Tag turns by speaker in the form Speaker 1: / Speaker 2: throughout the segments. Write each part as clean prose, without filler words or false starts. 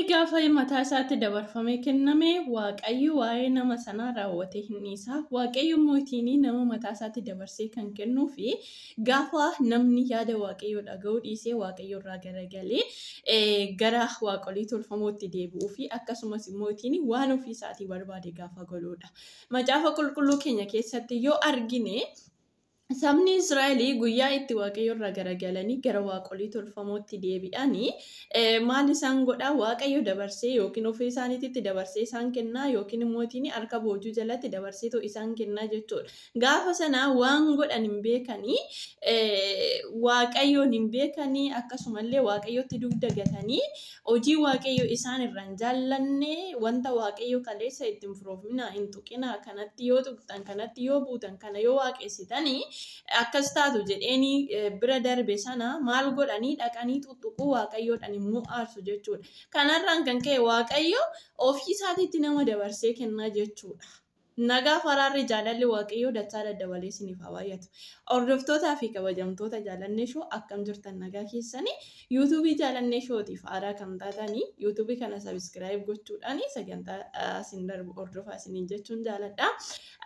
Speaker 1: gaafa mataa isaatti dabarfamee kenname waaqayyo waa'ee nama sanaa raawwate hin isaa waaqayyo mootiin nama mataa isaatti dabarsee kan kennuu fi gaafa namni yaada waaqayyo dhaga'uu dhiisee waaqayyo irraa garagalee gara waaqolii tolfamootti deebi'uu fi akkasumas mootiin waan ofii isaatii barbaade gaafa godhuudha. Macaafa qulqulluu keenya keessatti yoo argine sabni Israa'elii guyyaa itti waaqayyo irraa garagalanii gara waaqolii tolfamootti deebi'anii maal isaan godhaa waaqayyo dabarsee yookiin ofii isaaniitti dabarsee isaan kennaa yookiin mootiin harka boojuu jalatti dabarsee isaan kennaa jechuudha. Gaafa sanaa waan godhan hin beekanii waaqayyoon hin beekanii akkasumallee waaqayyotti dugda gatanii hojii waaqayyo isaan irraan jaallanne wanta waaqayyo kaleessa ittiin firoofminaa hin tuqinaa kanatti yoo tuqxan kanatti yoo buutan kana yoo waaqessitanii akkas taatu jedheeni bira darbe sana maal godhanii dhaqanii tuttuquu waaqayyoodhaan immoo aarsu jechuudha. Kanarraan kan ka'e waaqayyo ofii isaatiitti nama dabarsee kennaa jechuudha. Nagaa faraarri jaalalli waaqayyoo dachaa daddabalee isiniif haa baay'atu. Hordoftootaa fi kabajamtoota jaalannee shoo akkam jirtan nagaa keessanii yuutuubii jaalannee shootiif aadaa kan taatanii yuutuubii kana sabiskiraayib gochuudhaan sagantaa isin darbu hordofaa isiniin jechuun jaaladha.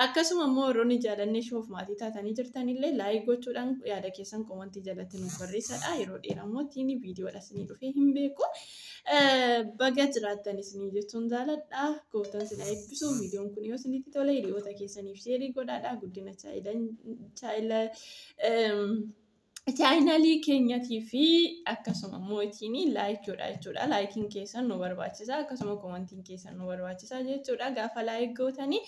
Speaker 1: Akkasuma immoo warroonni jaalannee shoof maatii taatanii jirtanillee laayik gochuudhaan yaada keessan komantii jalatti nuuf barreessadha. Yeroo dheeraa mootiin viidiyoodha isinii dhufee hin beeku. Baga jiraattan isinii jechuun jaaladha. Gooftaan isin eebbisu viidiyoon kun yoo isinitti tole hiriyoota keessaniif sheerii godhaadhaa guddina chaayinalii keenyatii fi akkasuma mootiin laayikoodha jechuudha. Laayikiin keessan nu barbaachisa akkasuma komantiin keessan nu barbaachisa jechuudha. Gaafa laayik gootanii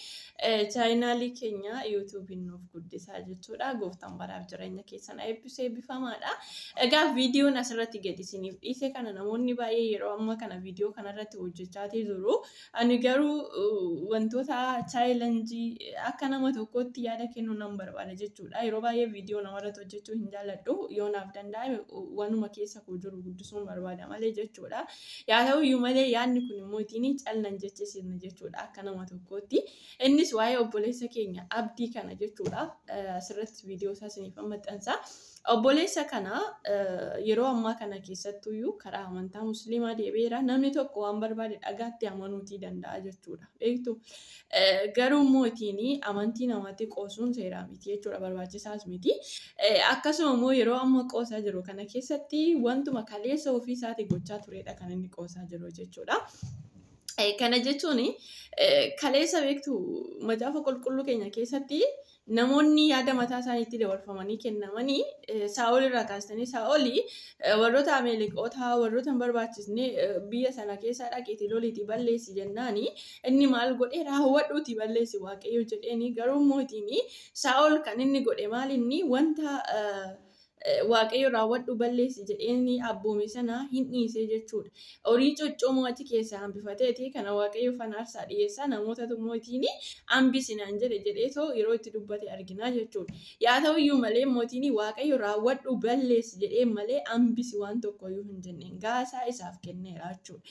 Speaker 1: chaayinalii keenya yuutuubiin nuuf guddisaa jechuudha. Gooftaan baraaf jireenya keessan eebbisu eebbifamaadha. Egaa viidiyoon asirratti gadi isiniif dhiise kana namoonni baay'ee yeroo ammaa kana viidiyoo kanarratti hojjechaatii jiru. Ani garuu wantoota chaayilanjii akka nama tokkotti yaada kennuu nan barbaada jechuudha. Yeroo baay'ee viidiyoo namarratti hojjechuu hin jaalladhu. Yoo naaf danda'ame wanuma keessa koo jiru guddisuun barbaada malee jechuudha. Yaa ta'u iyyuu malee yaadni kun mootiin callan jechisirna jechuudha akka nama tokkotti. Innis waa'ee obboleessa keenya abdii kana jechuudha. Asirratti viidiyoo isaa isiniif maxxansa. Obboleessa kana yeroo ammaa kana keessattuyyuu karaa amantaa musliimaa deebi'eera. Namni tokko waan barbaade dhagaatti amanuutii danda'a jechuudha. Beektu garuu mootiin amantii namatti qoosuun seeraa miti jechuudha, barbaachisaas miti. Akkasuma immoo yeroo amma qoosaa jiru kana keessatti wantuma kaleessa ofii isaatii gochaa turedha kan inni qoosaa jiru jechuudha. Kana jechuun kaleessa beektu macaafa qulqulluu keenya keessatti namoonni yaada mataa isaaniitti dabarfamanii kennamanii Saa'ol irraa kaastanii Saa'ol warroota Ameelikoota warroota hin barbaachisne biyya sana keessaa dhaqeetii loliitii balleessi jennaani inni maal godhee raawwadhuutii balleessi waaqayyo jedheeni garuu mootiin Saa'ol kan inni godhe maal inni wanta waaqayyo raawwadhu balleessi jedheeni abboome sana hin dhiise jechuudha. Horii coccoomoo achi keessaa hambifateeti kana waaqayyo fanaarsaa dhiyeessaa namoota mootiin hambisinaan jedheetoo yeroo itti dubbate arginaa jechuudha. Yaa ta'u iyyuu malee mootiin waaqayyo raawwadhu balleessi jedhee malee hambisi waan tokkoyyuu hin jenneen gaasaa isaaf kenneera jechuudha.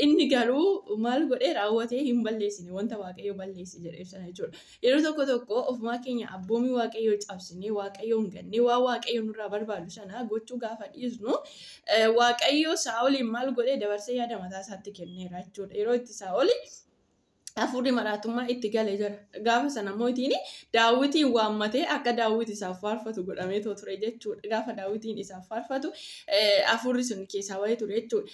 Speaker 1: Inni garuu maal godhee raawwatee hin balleessine wanta waaqayyo balleessi jedhee sana jechuudha. Yeroo tokko tokko ofumaa keenya abboomii waaqayyo cabsinee waaqayyo hin ganne waa waaqayyo nurraa barbaadu sana gochuu gaafa dhiisnu waaqayyo Saa'oliin maal godhee dabarsee yaada mataa isaatti kenneera jechuudha. Yeroo itti Saa'ol hafuurri maraatummaa itti galee jira. Gaafa sana mootiin Daawitiin waammatee akka Daawit isaaf faarfatu godhamee ture jechuudha. Gaafa Daawitiin isaaf faarfatu hafuurri sun keessaa bahee ture jechuudha.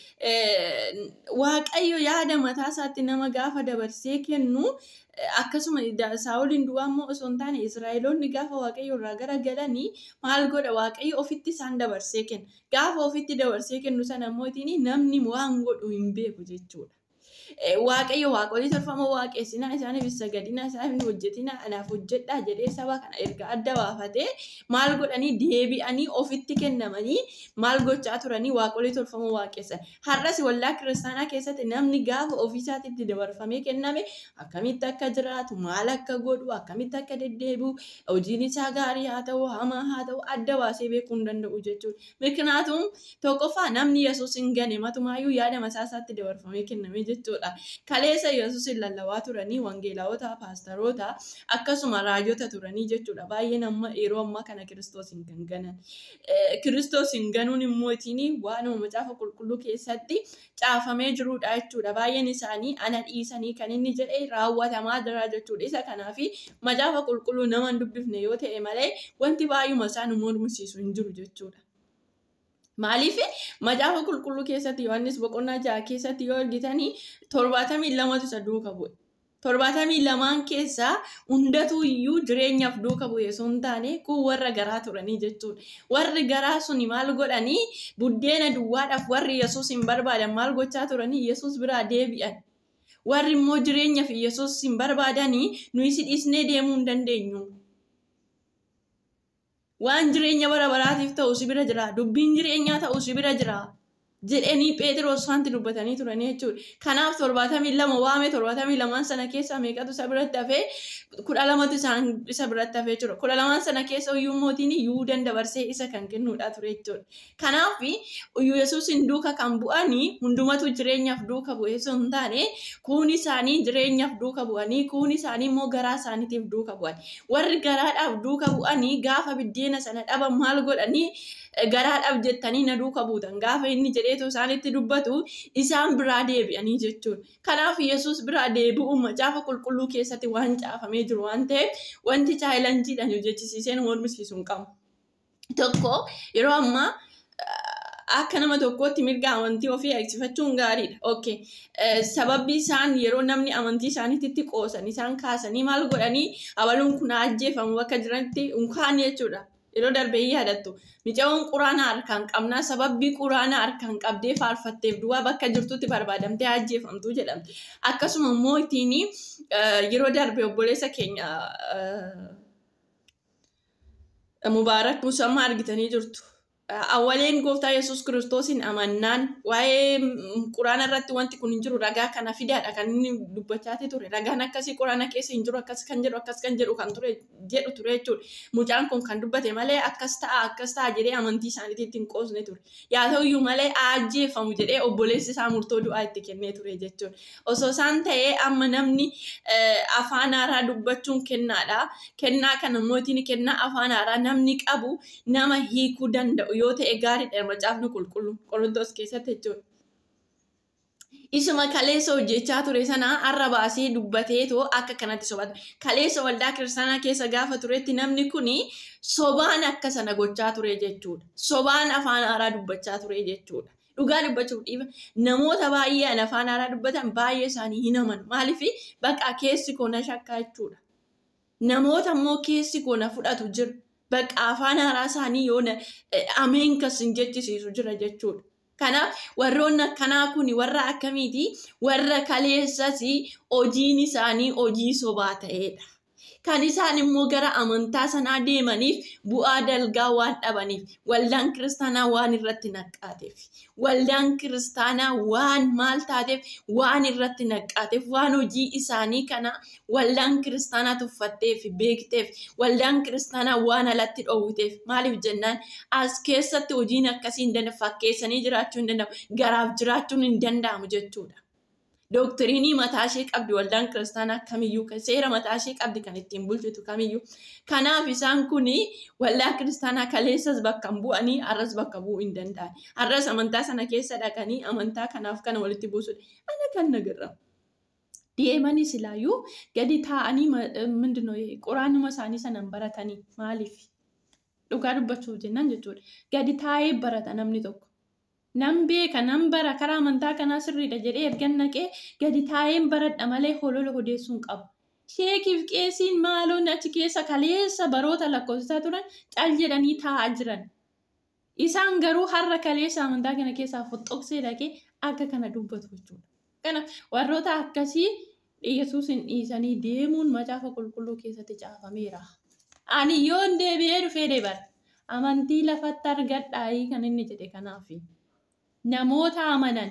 Speaker 1: Waaqayyo yaada mataa isaatti nama gaafa dabarsee kennu akkasuma Saa'oliin du'aa immoo osoo hin taane Israa'eloonni gaafa waaqayyo irraa garagalanii maal godha waaqayyo ofitti isaan dabarsee kenna. Gaafa ofitti dabarsee kennu sana mootiin namni waan godhu hin beeku jechuudha. Waaqayyo waaqolii tolfamoo waaqessinaa isaaniif sagadinaa isaaniif hojjetinaa anaaf hojjedhaa jedhee saba kana erga adda baafatee maal godhanii deebi'anii ofitti kennamanii maal gochaa turanii waaqolii tolfamoo waaqessan. Har'as waldaa kiristaanaa keessatti namni gaafa ofiisaatitti dabarfamee kenname akkamitti akka jiraatu maal akka godhu akkamitti akka deddeebi'u hojiin isaa gaarii haa ta'u hamaa haa ta'u adda baasee beekuu hin danda'u jechuudha. Mirkanaatuun tokkoffaa namni Yesuus hin gane matumaayyuu yaada mataa isaatti dabarfamee kenname jechuudha. jechuudha. Kaleessa Yesuusin lallabaa turanii wangeelaawota, paastaroota akkasuma raajota turanii jechuudha. Baay'een amma yeroo ammaa kana Kiristoosin kan ganan. Kiristoosin ganuun immoo waanuma macaafa qulqulluu keessatti caafamee jirudha jechuudha. Baay'een isaanii ana dhiisanii kan inni jedhee raawwatamaa jira jechuudha. Isa kanaaf macaafa qulqulluu nama hin dubbifne yoo ta'e malee wanti baay'uma isaan mormisiisu hin jiru jechuudha. Maaliif macaafa qulqulluu keessatti Yohaannis boqonnaa 6 keessatti yoo argitanii 72 isa duuka bu'e. 72 keessaa hundatu iyyuu jireenyaaf duuka bu'e osoo hin taane kun warra garaa turanii jechuudha. Warri garaa suni maal godhanii buddeena duwwaadhaaf warri Yesuus hin barbaadan maal gochaa turanii Yesuus biraa deebi'an. Warri immoo jireenyaaf Yesuus hin barbaadanii nuyi si dhiisnee deemuu hin dandeenyu. Waan jireenya bara baraatiif ta'u si bira jira. Dubbiin jireenyaa ta'u si bira jira. Jedhanii Phexros wanti dubbatanii turanii jechuudha. Kanaaf 72 waame 72 sana keessa meeqatu isa biratti hafee 12tu isaan isa biratti hafee jira. 12 sana keessa uyyuu mootiin Yihuudaan dabarsee isa kan kennuudha ture jechuudha. Kanaaf uyyuu Yesuusin duuka kan bu'anii hundumatu jireenyaaf duuka bu'ee osoo hin taane kuun isaanii jireenyaaf duuka bu'anii kuun isaanii immoo garaa isaaniitiif duuka bu'an. Warri garaadhaaf duuka bu'anii gaafa biddeena sana dhaban maal godhanii garaadhaaf jettanii na duuka buutan gaafa inni jedheetu isaanitti dubbatu isaan biraa deebi'anii jechuudha. Kanaaf Yesuus biraa deebi'u macaafa qulqulluu keessatti waan caafamee jiru waan ta'eef wanti chaayilanjiidhaan hojjechisiiseen mormisiisuu hin qabu. Tokko yeroo ammaa akka nama tokkootti mirga amantii ofii eegsifachuun gaariidha. Okay. Sababni isaan yeroo namni amantii isaaniitti qoosan isaan kaasanii maal godhanii abaluun kun ajjeefamu bakka jiranitti unkaan jechuudha. Yeroo darbee yaadattu micaawwan quraana harkaan qabnaa sababbii quraana harkaan qabdee faarfatteef du'a bakka jirtutti barbaadamtee ajjeefamtu jedhamti. Akkasuma immoo ittiin yeroo darbee obboleessa keenya Mubaarak Musammaa argitanii jirtu. Awwaleen gooftaa Yesuus Kiristoosin amannaan waa'ee quraana irratti wanti kun hin jiru ragaa kana fidaadha kan inni dubbachaati ture. Ragaan akkasii quraana keessa hin jiru akkas kan jedhu kan ture jechuudha. Mucaan kun kan dubbate malee akkas ta'a jedhee amantii isaaniitti hin qoosne ture. Yaa ta'uyyuu malee ajjeefamu jedhee obboleessi isaa murtoo du'aa itti kennee ture jechuudha. Osoo isaan ta'ee amma namni afaan haaraa dubbachuun kennaadha. Kennaa kana mootiin kennaa afaan haaraa namni qabu nama hiikuu danda'u. Yoo ta'e gaariidha macaafni qulqulluu Qorontos keessatti jechuudha. Isuma kaleessa hojjechaa ture sana har'a baasee dubbateetoo akka kanatti sobata. Kaleessa waldaa kiristaanaa keessa gaafa turetti namni kuni sobaan akka sana gochaa ture jechuudha. Sobaan afaan haaraa dubbachaa ture jechuudha. Dhugaa dubbachuuf dhiiba namoota baay'ee afaan haaraa dubbatan baay'ee isaanii hin amanu. Maaliif bakka keessi koo na shakkaa jechuudha. Namoota immoo keessi koo na fudhatu jira. Bakka afaan haaraa isaanii yoo ameen kas hin jechisiisu jira jechuudha. Kanaaf warroonni akkanaa kun warra akkamiiti? Warra kaleessas hojiin isaanii hojii sobaa ta'edha. Kan isaan immoo gara amantaa sanaa deemaniif bu'aa dalgaa waan dhabaniif waldaan kiristaanaa waan irratti naqqaateef waldaan kiristaanaa waan maal taateef waan irratti naqqaateef waan hojii isaanii kana waldaan kiristaanaa tuffatteef beekteef waldaan kiristaanaa waan alatti dhoowwiteef maaliif jennaan as keessatti hojiin akkasii hin danda'amu fakkeessanii jiraachuu hin danda'amu garaaf jiraachuun hin danda'amu jechuudha. Doktrinii mataa ishee qabdi waldaan kiristaanaa kamiyyuu seera mataa ishee qabdi kan ittiin bulchitu kamiyyuu. Kanaaf isaan kuni waldaa kiristaanaa kaleessas bakka bu'anii har'as bakka bu'uu hin danda'an. Har'as amantaa sana keessa dhaqanii amantaa kanaaf kana walitti buusudha. Ana kan nagarra. Deemanii silaayyuu gadi taa'anii quraanuma isaanii sanan baratanii maaliif? Dhugaa dubbachuuf jennaan jechuudha. Gadi taa'ee barata namni tokko. Nam beeka nam bara karaa amantaa kanaa sirriidha jedhee ergan naqee gadi taa'een baradha malee holola odeessuun qabu. Sheekiif qeesiin maaloon achi keessa kaleessa baroota lakkoofsisaa turan cal jedhanii taa'aa jiran. Isaan garuu har'a kaleessa amantaa kana keessaa foxxoqsee dhaqee akka kana dubbatu jechuudha. Kana warroota akkasii Yesuusin dhiisanii deemuun macaafa qulqulluu keessatti caafameera. Ani yoon deebi'ee dhufee deebara. Amantii lafatti argadhaayii kan inni jedhe kanaafi. Namoota amanan,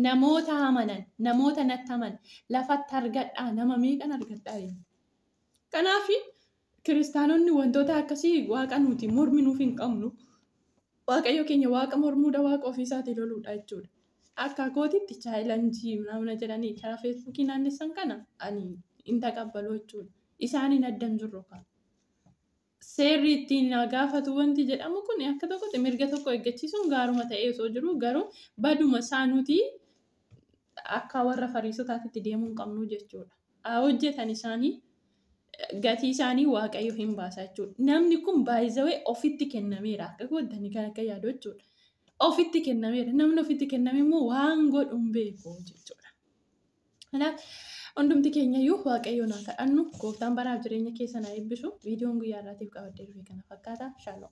Speaker 1: namoota natti amanan lafatti argadhaa nama meeqan argadhaa. Kanaaf kiristaanonni wantoota akkasii waaqa nuti morminuuf hin qabnu. Waaqayyo keenya waaqa mormuudha waaqa ofiisaatii loluudha jechuudha. akka kootitti chaayilanjii namna jedhanii karaa feesbuukii naannessan kana ani hin taqabbalu jechuudha. Isaaniin addan jirru kan. Seerri ittiin gaafatu wanti jedhamu kun akka tokkotti mirga tokko eeggachiisuun gaaruma ta'ee osoo jiru garuu baduma isaanuuti akka warra fariisotaatti deemuu hin qabnu jechuudha. Hojjetan isaanii gatii isaanii waaqayyo hin baasa jechuudha. Namni kun baay'izawee ofitti kennameera akka godhanii kan akka yaadu jechuudha. Ofitti kennameera. Namni ofitti kenname immoo waan godhu hin beeku jechuudha. Kanaaf hundumti keenyayyuu waaqayyoon haa kadhannu gooftaan baraaf jireenya keessa haa eebbisu. Viidiyoon guyyaa irraatiif qabadee dhufe kana fakkaata. Shalom.